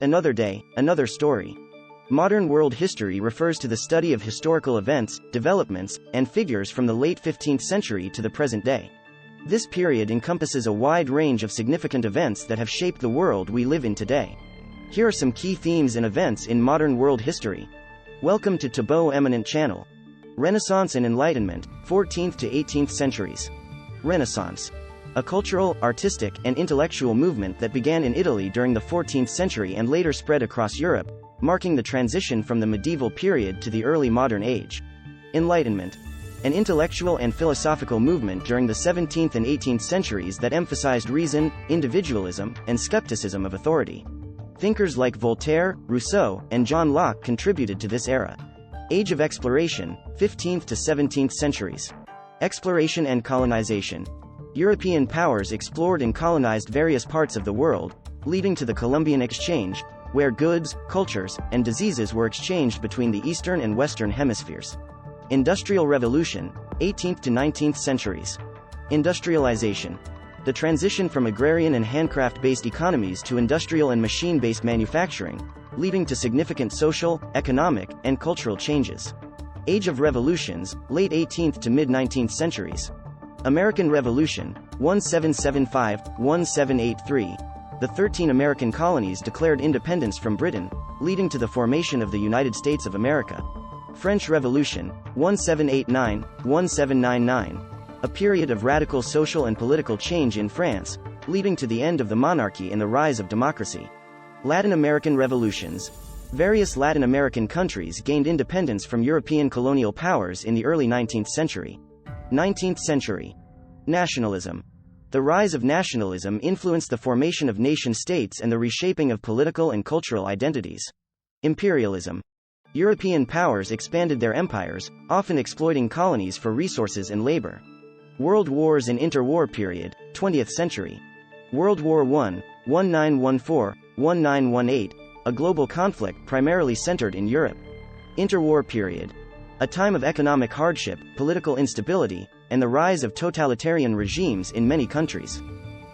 Another day, another story. Modern world history refers to the study of historical events, developments, and figures from the late 15th century to the present day. This period encompasses a wide range of significant events that have shaped the world we live in today. Here are some key themes and events in modern world history. Welcome to Tabo Eminent Channel. Renaissance and Enlightenment, 14th to 18th centuries. Renaissance. A cultural, artistic, and intellectual movement that began in Italy during the 14th century and later spread across Europe, marking the transition from the medieval period to the early modern age. Enlightenment. An intellectual and philosophical movement during the 17th and 18th centuries that emphasized reason, individualism, and skepticism of authority. Thinkers like Voltaire, Rousseau, and John Locke contributed to this era. Age of Exploration, 15th to 17th centuries. Exploration and colonization. European powers explored and colonized various parts of the world, leading to the Columbian Exchange, where goods, cultures, and diseases were exchanged between the Eastern and Western hemispheres. Industrial Revolution, 18th to 19th centuries. Industrialization. The transition from agrarian and handcraft-based economies to industrial and machine-based manufacturing, leading to significant social, economic, and cultural changes. Age of Revolutions, late 18th to mid-19th centuries. American Revolution, 1775-1783. The 13 American colonies declared independence from Britain, leading to the formation of the United States of America. French Revolution, 1789-1799. A period of radical social and political change in France, leading to the end of the monarchy and the rise of democracy. Latin American revolutions. Various Latin American countries gained independence from European colonial powers in the early 19th century. 19th century. Nationalism. The rise of nationalism influenced the formation of nation-states and the reshaping of political and cultural identities. Imperialism. European powers expanded their empires, often exploiting colonies for resources and labor. World Wars and Interwar period, 20th century. World War I, 1914-1918, a global conflict primarily centered in Europe. Interwar period. A time of economic hardship, political instability, and the rise of totalitarian regimes in many countries.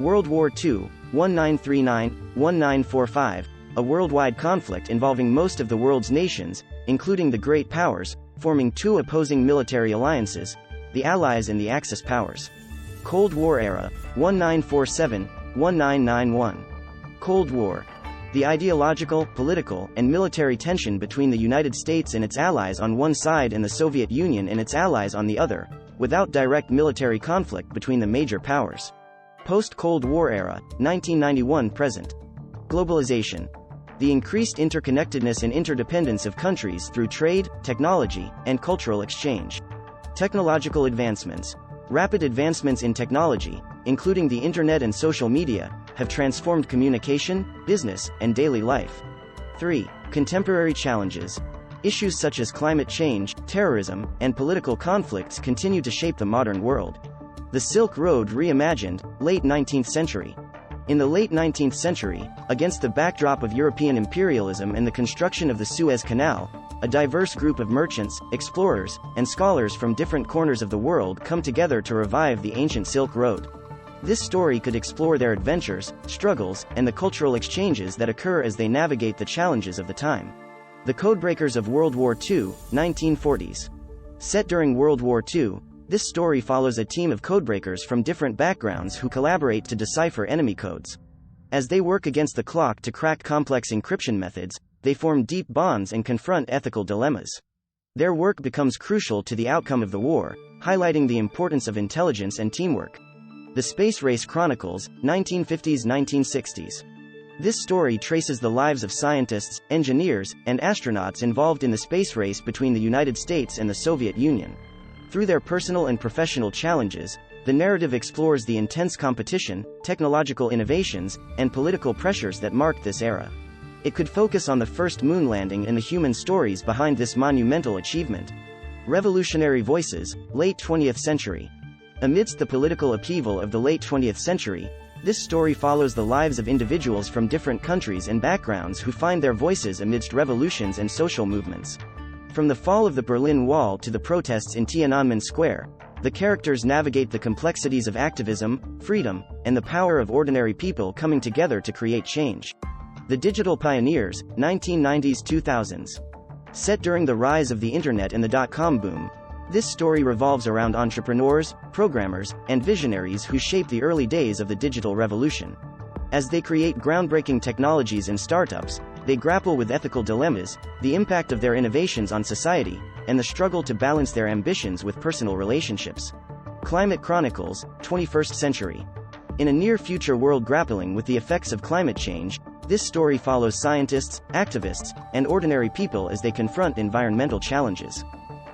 World War II, 1939-1945, a worldwide conflict involving most of the world's nations, including the Great Powers, forming two opposing military alliances, the Allies and the Axis powers. Cold War era, 1947-1991. Cold War. The ideological, political, and military tension between the United States and its allies on one side and the Soviet Union and its allies on the other, without direct military conflict between the major powers. Post-Cold War era, 1991-present. Globalization. The increased interconnectedness and interdependence of countries through trade, technology, and cultural exchange. Technological advancements. Rapid advancements in technology, including the internet and social media, have transformed communication, business, and daily life. 3. Contemporary challenges. Issues such as climate change, terrorism, and political conflicts continue to shape the modern world. The Silk Road reimagined, late 19th century. In the late 19th century, against the backdrop of European imperialism and the construction of the Suez Canal, a diverse group of merchants, explorers, and scholars from different corners of the world come together to revive the ancient Silk Road. This story could explore their adventures, struggles, and the cultural exchanges that occur as they navigate the challenges of the time. The Codebreakers of World War II, 1940s. Set during World War II, this story follows a team of codebreakers from different backgrounds who collaborate to decipher enemy codes. As they work against the clock to crack complex encryption methods, they form deep bonds and confront ethical dilemmas. Their work becomes crucial to the outcome of the war, highlighting the importance of intelligence and teamwork. The Space Race Chronicles, 1950s-1960s. This story traces the lives of scientists, engineers, and astronauts involved in the space race between the United States and the Soviet Union. Through their personal and professional challenges, the narrative explores the intense competition, technological innovations, and political pressures that marked this era. It could focus on the first moon landing and the human stories behind this monumental achievement. Revolutionary voices, late 20th century. Amidst the political upheaval of the late 20th century, this story follows the lives of individuals from different countries and backgrounds who find their voices amidst revolutions and social movements. From the fall of the Berlin Wall to the protests in Tiananmen Square, the characters navigate the complexities of activism, freedom, and the power of ordinary people coming together to create change. The Digital Pioneers, 1990s-2000s. Set during the rise of the Internet and the dot-com boom, this story revolves around entrepreneurs, programmers, and visionaries who shaped the early days of the digital revolution. As they create groundbreaking technologies and startups, they grapple with ethical dilemmas, the impact of their innovations on society, and the struggle to balance their ambitions with personal relationships. Climate Chronicles, 21st Century. In a near-future world grappling with the effects of climate change, this story follows scientists, activists, and ordinary people as they confront environmental challenges.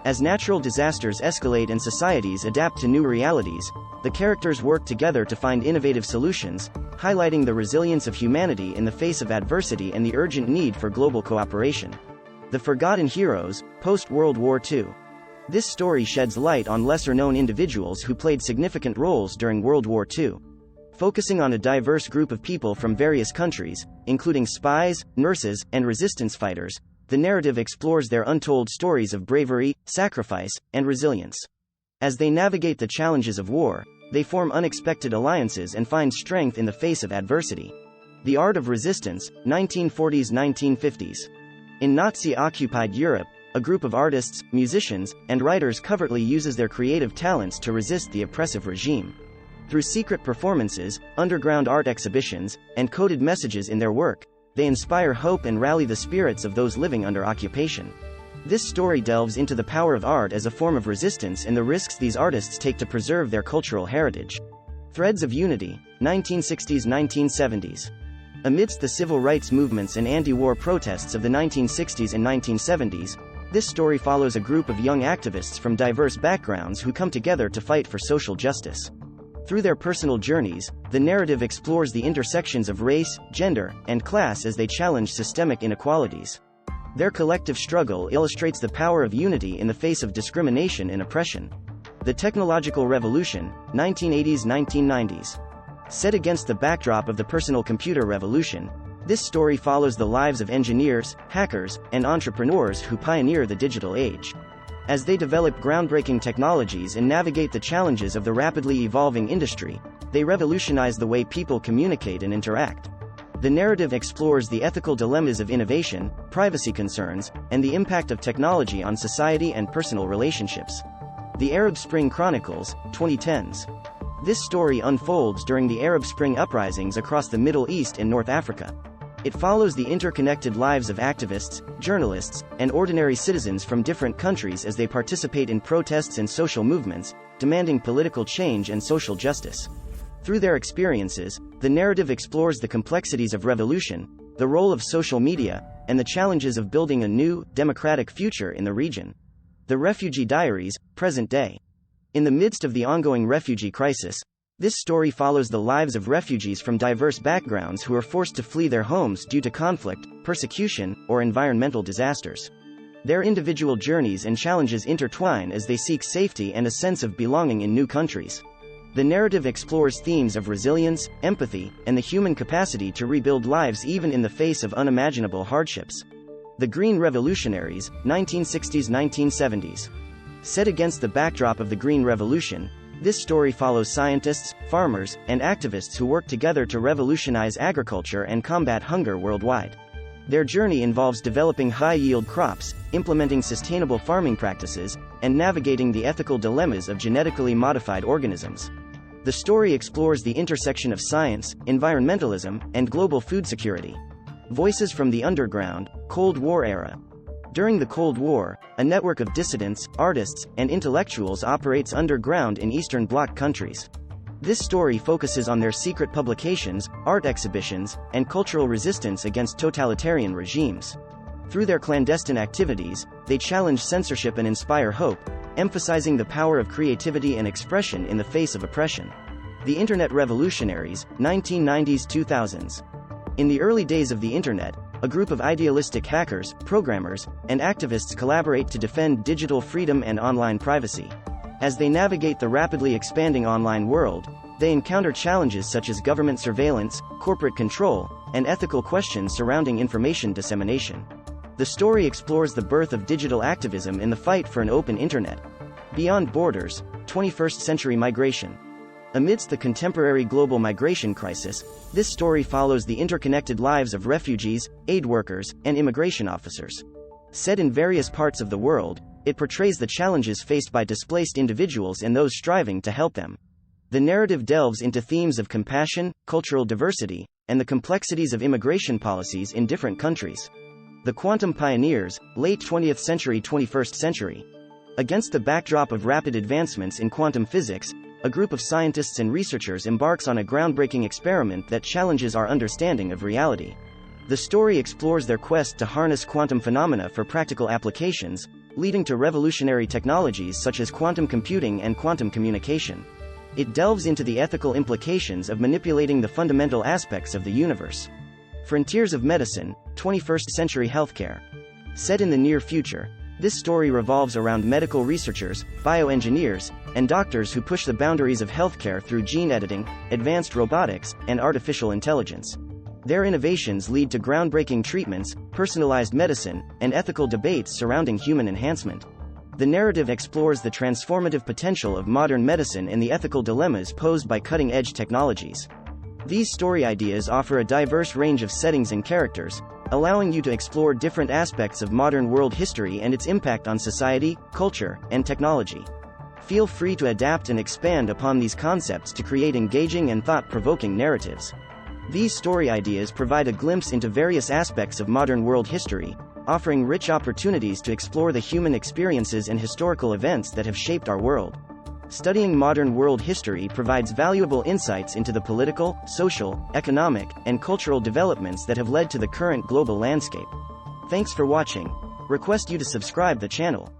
As natural disasters escalate and societies adapt to new realities, the characters work together to find innovative solutions, highlighting the resilience of humanity in the face of adversity and the urgent need for global cooperation. The Forgotten Heroes, post-World War II. This story sheds light on lesser-known individuals who played significant roles during World War II. Focusing on a diverse group of people from various countries, including spies, nurses, and resistance fighters, the narrative explores their untold stories of bravery, sacrifice, and resilience. As they navigate the challenges of war, they form unexpected alliances and find strength in the face of adversity. The Art of Resistance, 1940s-1950s. In Nazi-occupied Europe, a group of artists, musicians, and writers covertly uses their creative talents to resist the oppressive regime. Through secret performances, underground art exhibitions, and coded messages in their work, they inspire hope and rally the spirits of those living under occupation. This story delves into the power of art as a form of resistance and the risks these artists take to preserve their cultural heritage. Threads of Unity, 1960s-1970s. Amidst the civil rights movements and anti-war protests of the 1960s and 1970s, this story follows a group of young activists from diverse backgrounds who come together to fight for social justice. Through their personal journeys, the narrative explores the intersections of race, gender, and class as they challenge systemic inequalities. Their collective struggle illustrates the power of unity in the face of discrimination and oppression. The Technological Revolution, 1980s-1990s. Set against the backdrop of the personal computer revolution, this story follows the lives of engineers, hackers, and entrepreneurs who pioneer the digital age. As they develop groundbreaking technologies and navigate the challenges of the rapidly evolving industry, they revolutionize the way people communicate and interact. The narrative explores the ethical dilemmas of innovation, privacy concerns, and the impact of technology on society and personal relationships. The Arab Spring Chronicles, 2010s. This story unfolds during the Arab Spring uprisings across the Middle East and North Africa. It follows the interconnected lives of activists, journalists, and ordinary citizens from different countries as they participate in protests and social movements, demanding political change and social justice. Through their experiences, the narrative explores the complexities of revolution, the role of social media, and the challenges of building a new, democratic future in the region. The Refugee Diaries, present day. In the midst of the ongoing refugee crisis, this story follows the lives of refugees from diverse backgrounds who are forced to flee their homes due to conflict, persecution, or environmental disasters. Their individual journeys and challenges intertwine as they seek safety and a sense of belonging in new countries. The narrative explores themes of resilience, empathy, and the human capacity to rebuild lives even in the face of unimaginable hardships. The Green Revolutionaries, 1960s-1970s. Set against the backdrop of the Green Revolution, this story follows scientists, farmers, and activists who work together to revolutionize agriculture and combat hunger worldwide. Their journey involves developing high-yield crops, implementing sustainable farming practices, and navigating the ethical dilemmas of genetically modified organisms. The story explores the intersection of science, environmentalism, and global food security. Voices from the Underground, Cold War era. During the Cold War, a network of dissidents, artists, and intellectuals operates underground in Eastern Bloc countries. This story focuses on their secret publications, art exhibitions, and cultural resistance against totalitarian regimes. Through their clandestine activities, they challenge censorship and inspire hope, emphasizing the power of creativity and expression in the face of oppression. The Internet Revolutionaries, 1990s-2000s. In the early days of the Internet, a group of idealistic hackers, programmers, and activists collaborate to defend digital freedom and online privacy. As they navigate the rapidly expanding online world, they encounter challenges such as government surveillance, corporate control, and ethical questions surrounding information dissemination. The story explores the birth of digital activism in the fight for an open internet. Beyond Borders, 21st Century Migration. Amidst the contemporary global migration crisis, this story follows the interconnected lives of refugees, aid workers, and immigration officers. Set in various parts of the world, it portrays the challenges faced by displaced individuals and those striving to help them. The narrative delves into themes of compassion, cultural diversity, and the complexities of immigration policies in different countries. The Quantum Pioneers, late 20th century 21st century. Against the backdrop of rapid advancements in quantum physics, a group of scientists and researchers embarks on a groundbreaking experiment that challenges our understanding of reality. The story explores their quest to harness quantum phenomena for practical applications, leading to revolutionary technologies such as quantum computing and quantum communication. It delves into the ethical implications of manipulating the fundamental aspects of the universe. Frontiers of Medicine, 21st Century Healthcare. Set in the near future, this story revolves around medical researchers, bioengineers, and doctors who push the boundaries of healthcare through gene editing, advanced robotics, and artificial intelligence. Their innovations lead to groundbreaking treatments, personalized medicine, and ethical debates surrounding human enhancement. The narrative explores the transformative potential of modern medicine and the ethical dilemmas posed by cutting-edge technologies. These story ideas offer a diverse range of settings and characters, allowing you to explore different aspects of modern world history and its impact on society, culture, and technology. Feel free to adapt and expand upon these concepts to create engaging and thought-provoking narratives. These story ideas provide a glimpse into various aspects of modern world history, offering rich opportunities to explore the human experiences and historical events that have shaped our world. Studying modern world history provides valuable insights into the political, social, economic, and cultural developments that have led to the current global landscape. Thanks for watching. Request you to subscribe the channel.